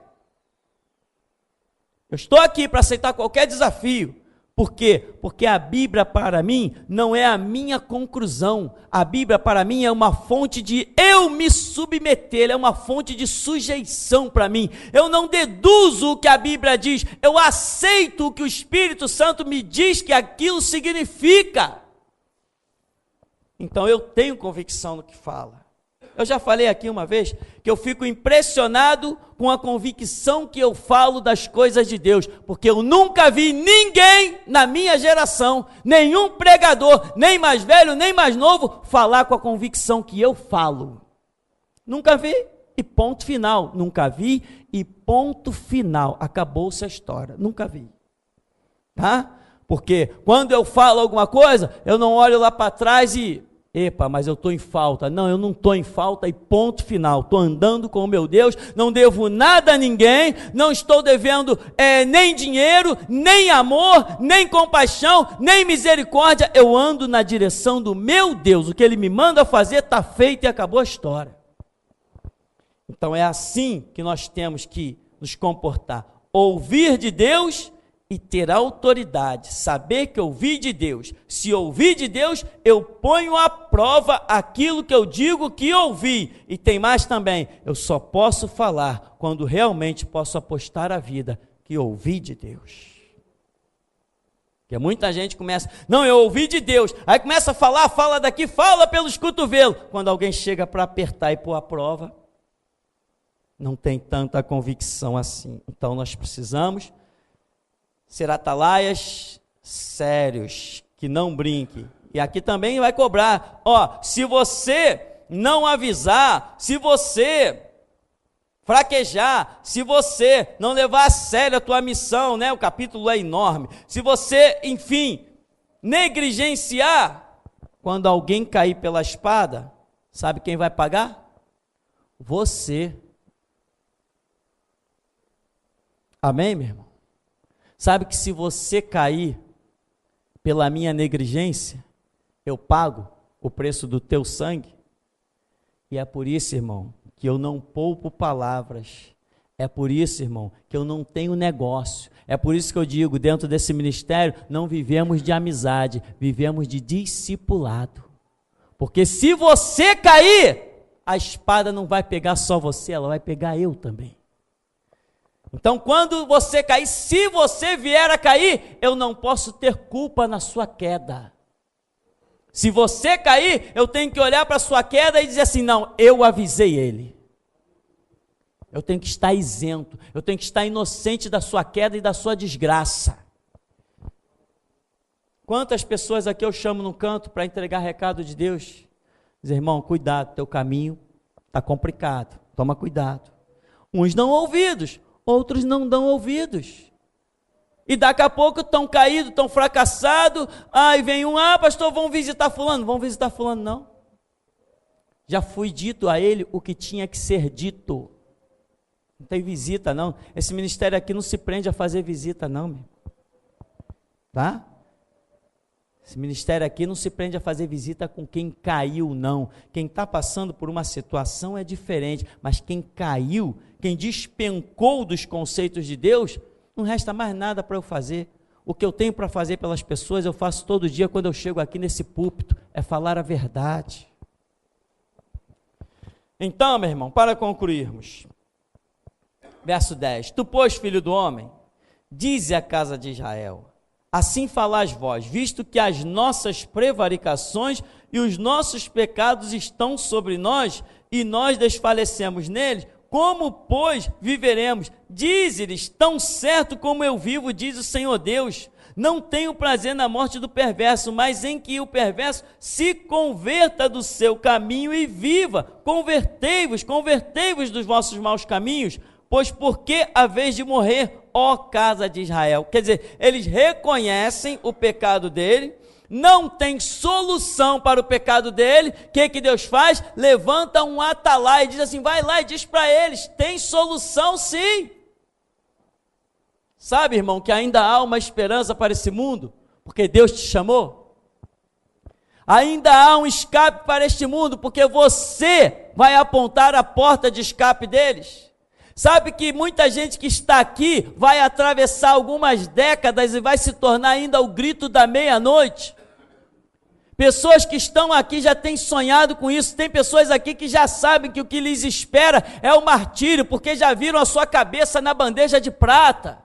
S1: Eu estou aqui para aceitar qualquer desafio. Por quê? Porque a Bíblia para mim não é a minha conclusão. A Bíblia para mim é uma fonte de eu me submeter, é uma fonte de sujeição para mim. Eu não deduzo o que a Bíblia diz, eu aceito o que o Espírito Santo me diz que aquilo significa. Então eu tenho convicção no que fala. Eu já falei aqui uma vez que eu fico impressionado com a convicção que eu falo das coisas de Deus, porque eu nunca vi ninguém na minha geração, nenhum pregador, nem mais velho, nem mais novo, falar com a convicção que eu falo. Nunca vi, e ponto final. Nunca vi, e ponto final. Acabou-se a história, nunca vi. Tá? Porque quando eu falo alguma coisa, eu não olho lá para trás e... Epa, mas eu estou em falta. Não, eu não estou em falta e ponto final. Estou andando com o meu Deus, não devo nada a ninguém, não estou devendo nem dinheiro, nem amor, nem compaixão, nem misericórdia. Eu ando na direção do meu Deus. O que Ele me manda fazer está feito e acabou a história. Então é assim que nós temos que nos comportar. Ouvir de Deus e ter autoridade, saber que ouvi de Deus. Se ouvi de Deus, eu ponho à prova aquilo que eu digo que ouvi. E tem mais também, eu só posso falar quando realmente posso apostar a vida que ouvi de Deus. Porque muita gente começa, não, eu ouvi de Deus, aí começa a falar, fala daqui, fala pelos cotovelos. Quando alguém chega para apertar e pôr a prova, não tem tanta convicção assim. Então nós precisamos ser atalaias sérios, que não brinque. E aqui também vai cobrar. Se você não avisar, se você fraquejar, se você não levar a sério a tua missão, né? O capítulo é enorme. Se você, enfim, negligenciar, quando alguém cair pela espada, sabe quem vai pagar? Você. Amém, meu irmão? Sabe que se você cair pela minha negligência, eu pago o preço do teu sangue? E é por isso, irmão, que eu não poupo palavras. É por isso, irmão, que eu não tenho negócio. É por isso que eu digo, dentro desse ministério, não vivemos de amizade, vivemos de discipulado. Porque se você cair, a espada não vai pegar só você, ela vai pegar eu também. Então, quando você cair, se você vier a cair, eu não posso ter culpa na sua queda. Se você cair, eu tenho que olhar para a sua queda e dizer assim, não, eu avisei ele. Eu tenho que estar isento, eu tenho que estar inocente da sua queda e da sua desgraça. Quantas pessoas aqui eu chamo no canto para entregar recado de Deus? Dizer, irmão, cuidado, teu caminho está complicado, toma cuidado. Uns dão ouvidos, outros não dão ouvidos. E daqui a pouco estão caídos, estão fracassados. Aí vem um, pastor, vão visitar fulano. Vão visitar fulano, não. Já foi dito a ele o que tinha que ser dito. Não tem visita, não. Esse ministério aqui não se prende a fazer visita, não, meu. Tá? Esse ministério aqui não se prende a fazer visita com quem caiu, não. Quem está passando por uma situação é diferente, mas quem caiu, quem despencou dos conceitos de Deus, não resta mais nada para eu fazer. O que eu tenho para fazer pelas pessoas, eu faço todo dia quando eu chego aqui nesse púlpito, é falar a verdade. Então, meu irmão, para concluirmos, verso 10, tu, pois, filho do homem, dize à casa de Israel, assim falais vós, visto que as nossas prevaricações e os nossos pecados estão sobre nós, e nós desfalecemos neles, como, pois, viveremos? Dize-lhes, tão certo como eu vivo, diz o Senhor Deus, não tenho prazer na morte do perverso, mas em que o perverso se converta do seu caminho e viva. Convertei-vos dos vossos maus caminhos, pois por que haveis de morrer, ó casa de Israel? Quer dizer, eles reconhecem o pecado dele, não tem solução para o pecado dele. O que Deus faz? Levanta um atalaia e diz assim, vai lá e diz para eles, tem solução sim. Sabe, irmão, que ainda há uma esperança para esse mundo, porque Deus te chamou? Ainda há um escape para este mundo, porque você vai apontar a porta de escape deles. Sabe que muita gente que está aqui vai atravessar algumas décadas e vai se tornar ainda o grito da meia-noite. Pessoas que estão aqui já têm sonhado com isso, tem pessoas aqui que já sabem que o que lhes espera é o martírio, porque já viram a sua cabeça na bandeja de prata.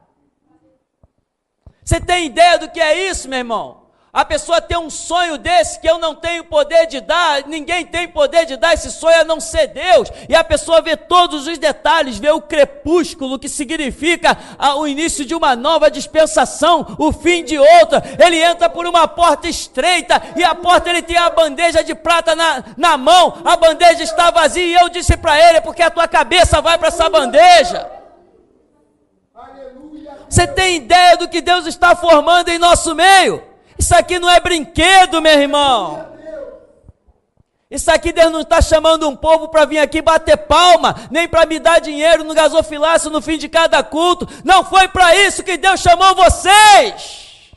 S1: Você tem ideia do que é isso, meu irmão? A pessoa tem um sonho desse que eu não tenho poder de dar, ninguém tem poder de dar esse sonho a não ser Deus, e a pessoa vê todos os detalhes, vê o crepúsculo que significa o início de uma nova dispensação, o fim de outra. Ele entra por uma porta estreita, e a porta ele tem a bandeja de prata na mão, a bandeja está vazia, e eu disse para ele, é porque a tua cabeça vai para essa bandeja. Você tem ideia do que Deus está formando em nosso meio? Isso aqui não é brinquedo, meu irmão. Isso aqui Deus não está chamando um povo para vir aqui bater palma, nem para me dar dinheiro no gasofilácio no fim de cada culto. Não foi para isso que Deus chamou vocês.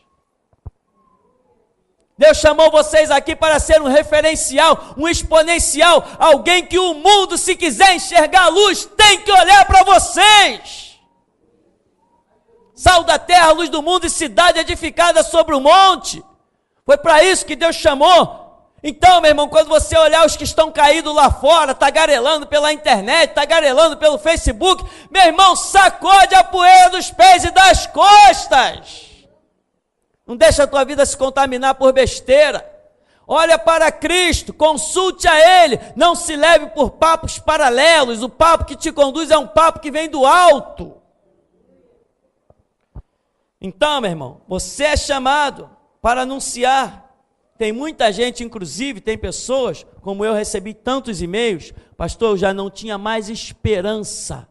S1: Deus chamou vocês aqui para ser um referencial, um exponencial, alguém que o mundo, se quiser enxergar a luz, tem que olhar para vocês. Sal da terra, luz do mundo e cidade edificada sobre o monte. Foi para isso que Deus chamou. Então, meu irmão, quando você olhar os que estão caídos lá fora, tagarelando pela internet, tagarelando pelo Facebook, meu irmão, sacode a poeira dos pés e das costas. Não deixa a tua vida se contaminar por besteira. Olha para Cristo, consulte a Ele, não se leve por papos paralelos. O papo que te conduz é um papo que vem do alto. Então, meu irmão, você é chamado para anunciar. Tem muita gente, inclusive, tem pessoas, como eu recebi tantos e-mails, pastor, eu já não tinha mais esperança.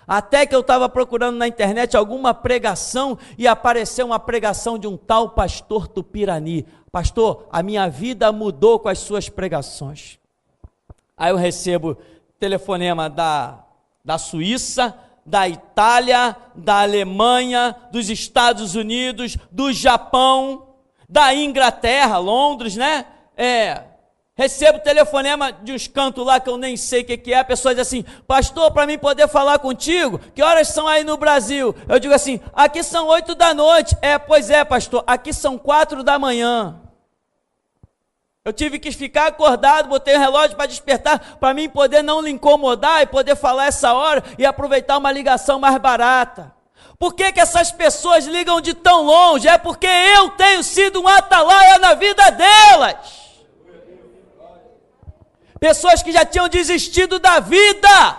S1: Até que eu estava procurando na internet alguma pregação e apareceu uma pregação de um tal pastor Tupirani. Pastor, a minha vida mudou com as suas pregações. Aí eu recebo telefonema da Suíça, da Itália, da Alemanha, dos Estados Unidos, do Japão, da Inglaterra, Londres, né? Recebo telefonema de uns cantos lá que eu nem sei o que é, a pessoa diz assim, pastor, para mim poder falar contigo, que horas são aí no Brasil? Eu digo assim, aqui são 8 da noite. Pois é, pastor, aqui são 4 da manhã. Eu tive que ficar acordado, botei o relógio para despertar, para mim poder não lhe incomodar e poder falar essa hora e aproveitar uma ligação mais barata. Por que essas pessoas ligam de tão longe? É porque eu tenho sido um atalaia na vida delas. Pessoas que já tinham desistido da vida.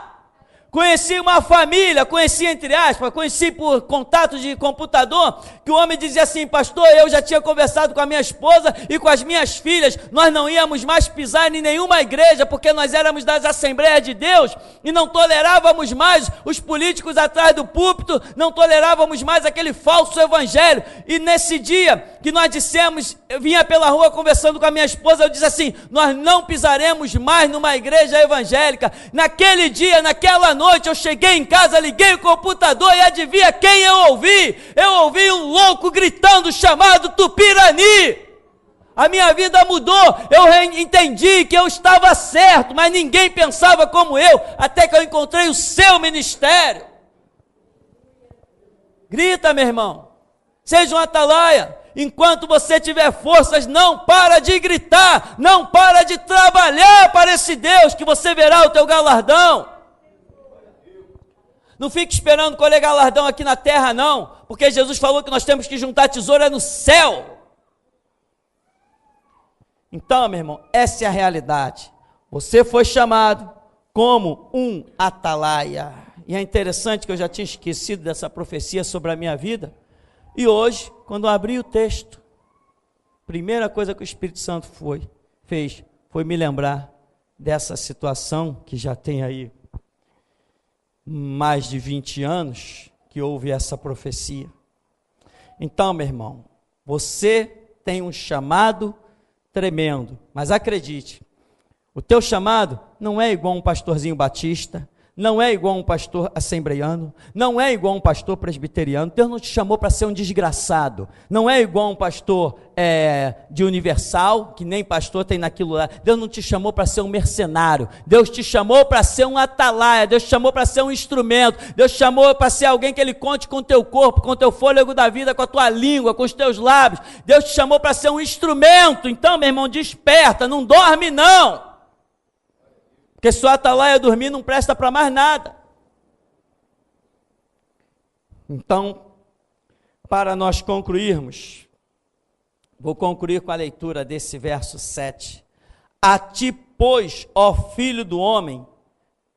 S1: Conheci uma família, conheci entre aspas, conheci por contato de computador, que o homem dizia assim, pastor, eu já tinha conversado com a minha esposa e com as minhas filhas, nós não íamos mais pisar em nenhuma igreja, porque nós éramos das Assembleias de Deus, e não tolerávamos mais os políticos atrás do púlpito, não tolerávamos mais aquele falso evangelho, e nesse dia que nós dissemos, eu vinha pela rua conversando com a minha esposa, eu disse assim, nós não pisaremos mais numa igreja evangélica. Naquele dia, naquela noite, eu cheguei em casa, liguei o computador e adivinha quem eu ouvi? Eu ouvi um louco gritando chamado Tupirani. A minha vida mudou, eu entendi que eu estava certo, mas ninguém pensava como eu, até que eu encontrei o seu ministério. Grita, meu irmão, seja um atalaia. Enquanto você tiver forças, não para de gritar, não para de trabalhar para esse Deus, que você verá o teu galardão. Não fique esperando colher galardão aqui na terra, não, porque Jesus falou que nós temos que juntar tesoura no céu. Então, meu irmão, essa é a realidade. Você foi chamado como um atalaia. E é interessante que eu já tinha esquecido dessa profecia sobre a minha vida. E hoje, quando eu abri o texto, a primeira coisa que o Espírito Santo fez foi me lembrar dessa situação que já tem aí mais de 20 anos que houve essa profecia. Então, meu irmão, você tem um chamado tremendo, mas acredite, o teu chamado não é igual um pastorzinho batista, não é igual um pastor assembleiano, não é igual um pastor presbiteriano. Deus não te chamou para ser um desgraçado, não é igual um pastor de universal, que nem pastor tem naquilo lá. Deus não te chamou para ser um mercenário, Deus te chamou para ser um atalaia, Deus te chamou para ser um instrumento, Deus te chamou para ser alguém que Ele conte com o teu corpo, com o teu fôlego da vida, com a tua língua, com os teus lábios. Deus te chamou para ser um instrumento. Então, meu irmão, desperta, não dorme não. Porque se o atalaia dormir, não presta para mais nada. Então, para nós concluirmos, vou concluir com a leitura desse verso 7. A ti, pois, ó filho do homem,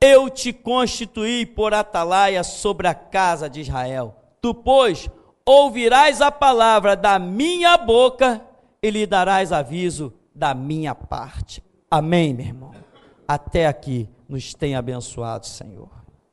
S1: eu te constituí por atalaia sobre a casa de Israel. Tu, pois, ouvirás a palavra da minha boca e lhe darás aviso da minha parte. Amém, meu irmão? Até aqui nos tem abençoado, Senhor.